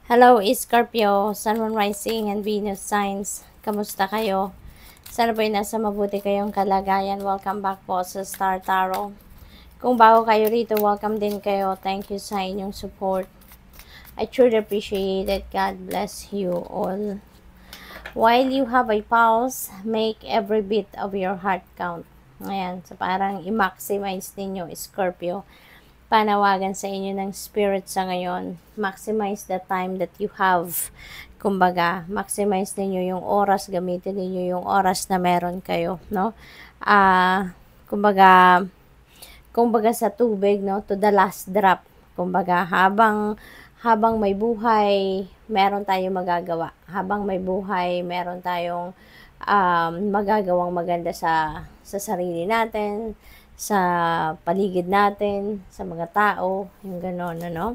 Hello, Scorpio, Sun, Moon, Rising, and Venus signs. Kamusta kayo? Sana po'y nasa mabuti kayong kalagayan. Welcome back po sa Star Tarot. Kung bago kayo rito, welcome din kayo. Thank you sa inyong support. I truly appreciate it. God bless you all. While you have a pulse, make every bit of your heart count. Ayan, so parang i-maximize ninyo, Scorpio, panawagan sa inyo ng spirit sa ngayon. Maximize the time that you have. Kumbaga, maximize ninyo yung oras, gamitin ninyo yung oras na meron kayo, no? Kumbaga, kumbaga sa tubig, no, to the last drop. Kumbaga, habang may buhay, meron tayong magagawa. Habang may buhay, meron tayong magagawang maganda sa sarili natin, sa paligid natin, sa mga tao, yung gano'n, ano?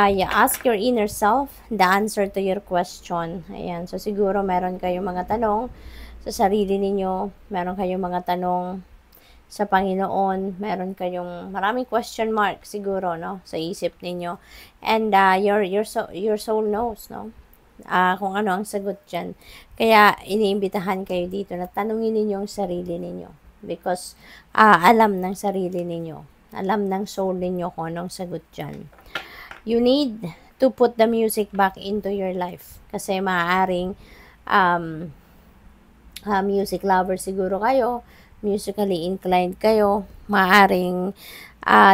You ask your inner self the answer to your question. Ayan, so siguro meron kayong mga tanong sa sarili ninyo, meron kayong mga tanong sa Panginoon, meron kayong maraming question mark siguro, no, sa isip ninyo. And your soul knows, no? Kung ano ang sagot dyan. Kaya iniimbitahan kayo dito na tanungin ninyo ang sarili ninyo. Because alam ng sarili ninyo, alam ng soul ninyo kung anong sagot dyan. You need to put the music back into your life. Kasi maaaring music lover siguro kayo, musically inclined kayo, maaaring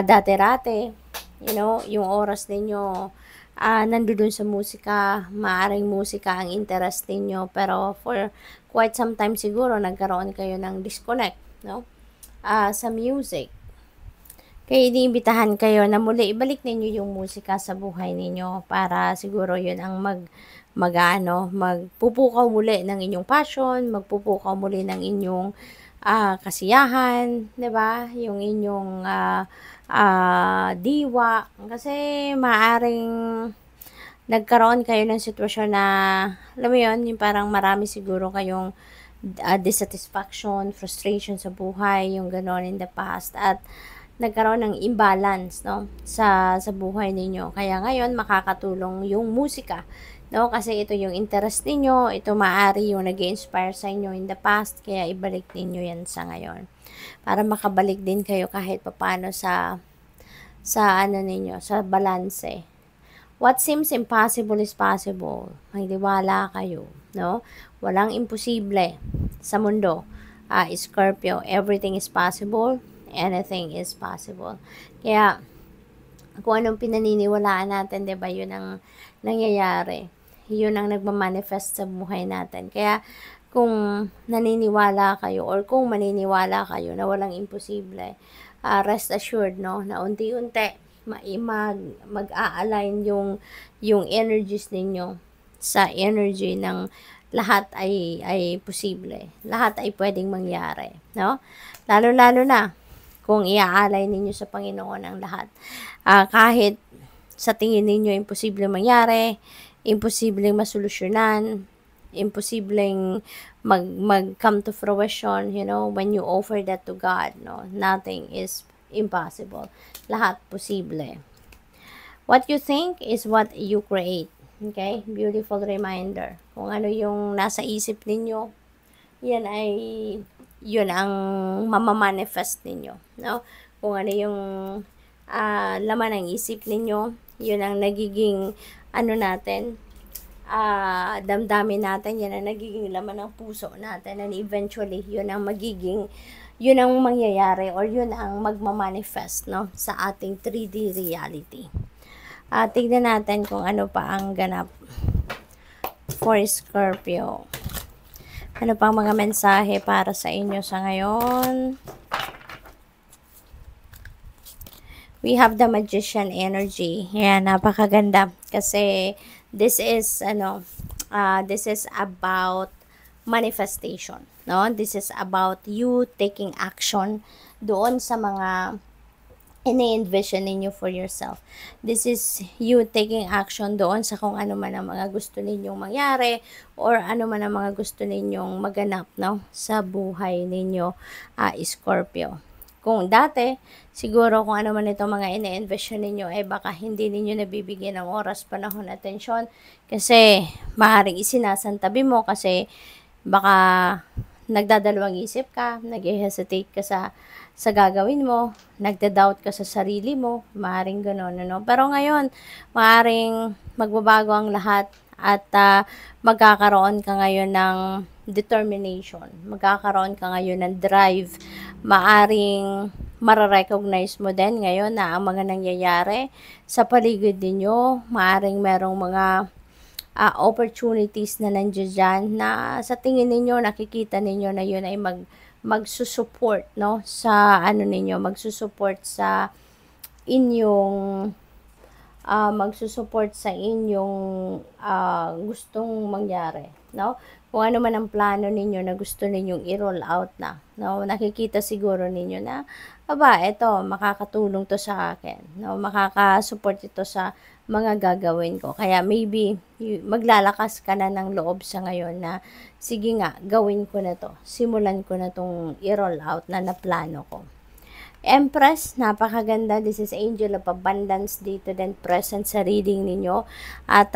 dati-rate, you know, yung oras ninyo nandun sa musika, maaaring musika ang interest ninyo, pero for quite some time siguro nagkaroon kayo ng disconnect, no? Sa music. Kaya iniimbitahan kayo na muli ibalik ninyo yung musika sa buhay ninyo para siguro yun ang magpupukaw muli ng inyong passion, magpupukaw muli ng inyong kasiyahan, 'di ba? Yung inyong diwa. Kasi maaring nagkaroon kayo ng sitwasyon na, alam mo yun, yung parang marami siguro kayong dissatisfaction, frustration sa buhay, yung gano'n in the past. At nagkaroon ng imbalance, no, sa buhay ninyo. Kaya ngayon, makakatulong yung musika, no, kasi ito yung interest ninyo, ito maaari yung nag-inspire sa inyo in the past, kaya ibalik ninyo yan sa ngayon. Para makabalik din kayo kahit papano sa ano ninyo, sa balanse. What seems impossible is possible. Magtiwala kayo, no? Walang imposible sa mundo. Scorpio, everything is possible, anything is possible. Kaya, kung anong pinaniniwalaan natin, 'di ba, yun ang nangyayari. Yun ang nagmamanifest sa buhay natin. Kaya, kung naniniwala kayo or kung maniniwala kayo na walang imposible, rest assured, no, na unti-unti mag-a-align yung energies ninyo sa energy ng lahat ay posible. Lahat ay pwedeng mangyari, no? Lalo-lalo na kung iaalay ninyo sa Panginoon ang lahat. Kahit sa tingin ninyo imposible mangyari, imposibleng masolusyonan, imposibleng mag-come to fruition, you know, when you offer that to God, no? Nothing is impossible. Lahat posible. What you think is what you create. Okay? Beautiful reminder. Kung ano yung nasa isip ninyo, yun ang mamamanifest ninyo, no? Kung ano yung laman ng isip ninyo, yun ang nagiging natin, damdamin natin, yan ang nagiging laman ng puso natin, and eventually yun ang mangyayari or yun ang magmamanifest, no, sa ating 3D reality. Tignan natin kung ano pa ang ganap for Scorpio. Ano pang mga mensahe para sa inyo sa ngayon? We have the Magician energy. Yan, napakaganda. Kasi this is about manifestation, no? This is about you taking action doon sa mga ini-envision ninyo for yourself. This is you taking action doon sa kung ano man ang mga gusto ninyong mangyari or ano man ang mga gusto ninyong maganap, no, sa buhay ninyo, Scorpio. Kung dati, siguro kung ano man itong mga ine-invest ninyo, baka hindi ninyo nabibigyan ng oras, panahon, atensyon, kasi maaaring isinasantabi mo kasi baka nagdadalawang isip ka, nag-hesitate ka sa gagawin mo, nagda-doubt ka sa sarili mo, maaaring gano'n, ano. Pero ngayon, maaaring magbabago ang lahat at magkakaroon ka ngayon ng determination, magkakaroon ka ngayon ng drive, maaring mare-recognize mo din ngayon na ang mga nangyayari sa paligid ninyo, maaring merong mga opportunities na nandiyan na sa tingin ninyo, nakikita ninyo na yun ay magsusupport, no, sa ano ninyo, magsusupport sa inyong magsusupport sa inyong gustong mangyari, no? Kung ano man ang plano ninyo na gusto ninyong i-roll out na, no? Nakikita siguro ninyo na, aba, eto, makakatulong to sa akin, no? Makaka-support ito sa mga gagawin ko. Kaya maybe maglalakas ka na ng loob sa ngayon na, sige nga, gawin ko na to. Simulan ko na tong i-roll out na plano ko. Empress, napakaganda. This is Angel of Abundance dito din present sa reading ninyo. At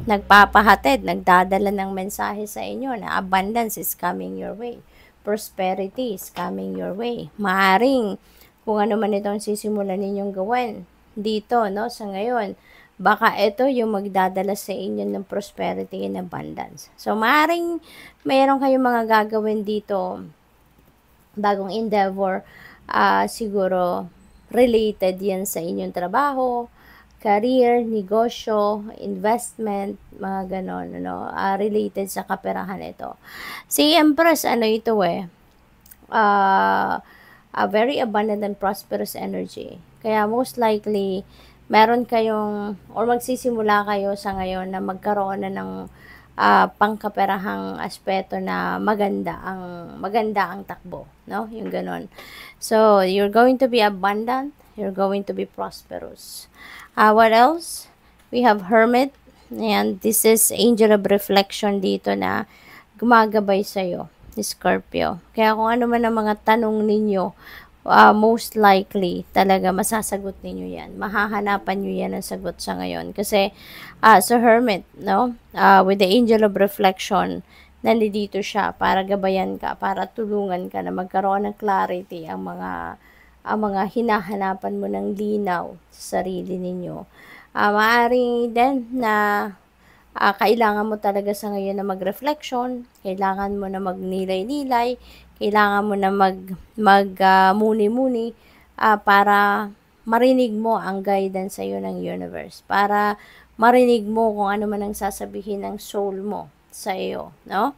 nagpapahatid, nagdadala ng mensahe sa inyo na abundance is coming your way. Prosperity is coming your way. Maaring kung ano man itong sisimulan ninyong gawin dito, no, sa ngayon, baka ito yung magdadala sa inyo ng prosperity and abundance. So, maaring mayroon kayong mga gagawin dito, bagong endeavor, siguro related yan sa inyong trabaho, career, negosyo, investment, mga ganon, ano, related sa kaperahan ito. Si Empress, ano ito a very abundant and prosperous energy. Kaya most likely, meron kayong, or magsisimula kayo sa ngayon na magkaroon na ng pangkaperahang aspeto na maganda ang takbo, no? Yung ganon. So, you're going to be abundant, you're going to be prosperous. What else? We have Hermit, and this is Angel of Reflection dito na gumagabay sa'yo, Scorpio. Kaya kung ano man ang mga tanong ninyo, most likely talaga masasagot ninyo yan. Mahahanapan nyo yan ang sagot sa ngayon. Kasi sa Hermit, no? With the Angel of Reflection, nandito siya para gabayan ka, para tulungan ka na magkaroon ng clarity ang mga hinahanapan mo ng linaw sa sarili ninyo. Maaari din na kailangan mo talaga sa ngayon na mag-reflection, kailangan mo na magnilay-nilay, kailangan mo na muni-muni para marinig mo ang guidance sa iyo ng universe, para marinig mo kung ano man ang sasabihin ng soul mo sa iyo, no?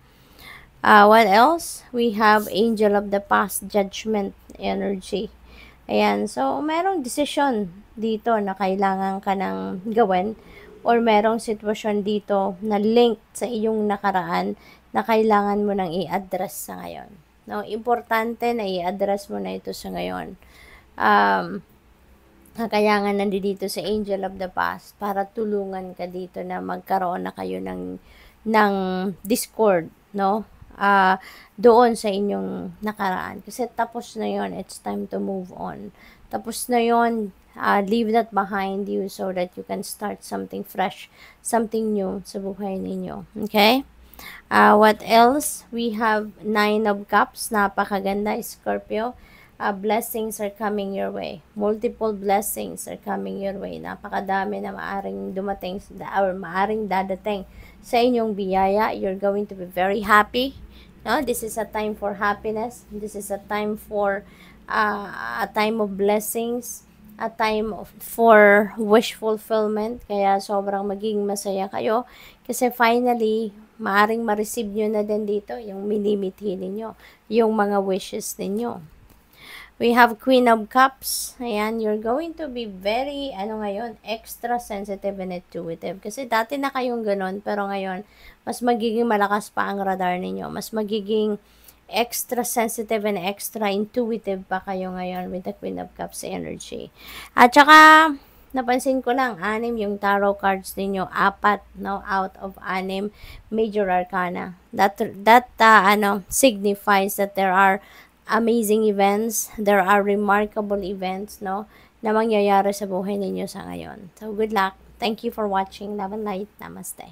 What else? We have Angel of the Past Judgment energy. Ayan, so merong decision dito na kailangan ka nang gawin, or merong sitwasyon dito na linked sa iyong nakaraan na kailangan mo nang i-address sa ngayon. No, importante na i-address mo na ito sa ngayon. Kaya nga nandito sa Angel of the Past para tulungan ka dito na magkaroon na kayo ng discord, no? Doon sa inyong nakaraan. Kasi tapos na yon, it's time to move on. Tapos na yon, leave that behind you so that you can start something fresh, something new sa buhay ninyo. Okay? What else? We have 9 of Cups. Napakaganda, Scorpio. Blessings are coming your way. Multiple blessings are coming your way. Napakadami na maaring dumating or maaring dadating sa inyong biyaya. You're going to be very happy. No? This is a time for happiness. This is a time for a time of blessings. A time for wish fulfillment. Kaya sobrang maging masaya kayo. Kasi finally, maaring ma-receive nyo na din dito yung minimithi ninyo, yung mga wishes ninyo. We have Queen of Cups. Ayan, you're going to be very, extra sensitive and intuitive. Kasi dati na kayong ganun, pero ngayon, mas magiging malakas pa ang radar ninyo. Mas magiging extra sensitive and extra intuitive pa kayo ngayon with the Queen of Cups energy. At saka, napansin ko lang, 6 yung tarot cards ninyo, 4, no, out of 6 major arcana. That signifies that there are amazing events, there are remarkable events, no, na mangyayari sa buhay ninyo sa ngayon. So, good luck. Thank you for watching. Love and light. Namaste.